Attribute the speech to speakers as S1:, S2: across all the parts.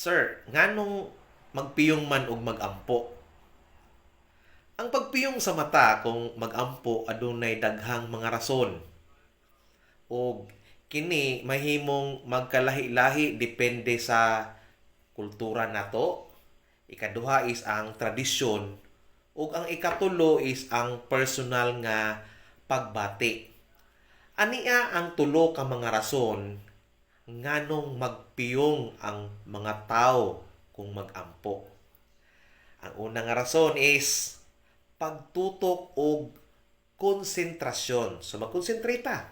S1: Sir, nganong magpiyong man og magampo? Ang pagpiyong sa mata kung magampo adunay daghang mga rason. Og kini mahimong magkalahi-lahi depende sa kultura nato. Ikaduha is ang tradisyon ug ang ikatulo is ang personal nga pagbati. Ania ang tulo ka mga rason nganong magpiyong ang mga tao kung magampo. Ang unang rason is pagtutok og konsentrasyon. So magkonsentrata.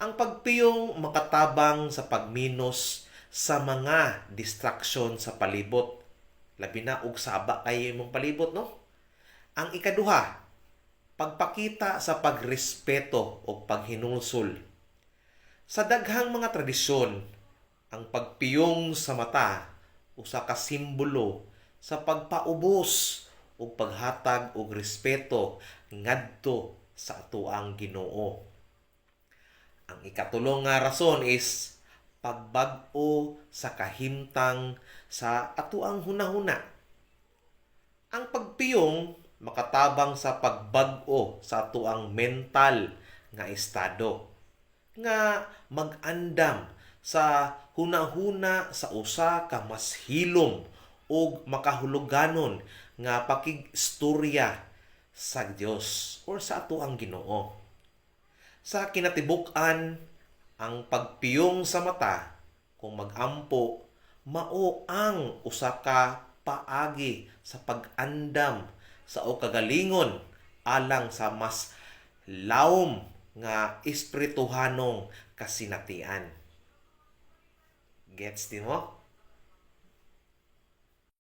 S1: Ang pagpiyong makatabang sa pagminos sa mga distraction sa palibot. Labi na og saba kayo imong palibot, no? Ang ikaduha, pagpakita sa pagrespeto o paghinulsol. Sa daghang mga tradisyon, ang pagpiyong sa mata usa ka simbolo sa pagpaubos o paghatag og respeto ngadto sa atoang Ginoo. Ang ikatulong nga rason is pagbag-o sa kahimtang sa atoang hunahuna. Ang pagpiyong makatabang sa pagbag-o sa atoang mental nga estado nga mag-andam sa hunahuna sa usa ka mas hilom o makahuluganon nga pakig-istorya sa Dios or sa atoang Ginoo. Sa kinatibuk-an, ang pagpiyong sa mata kung magampo mao ang usa ka paagi sa pag-andam sa o kagalingon alang sa mas lawom nga espirituhanong kasinatian. Gets di mo?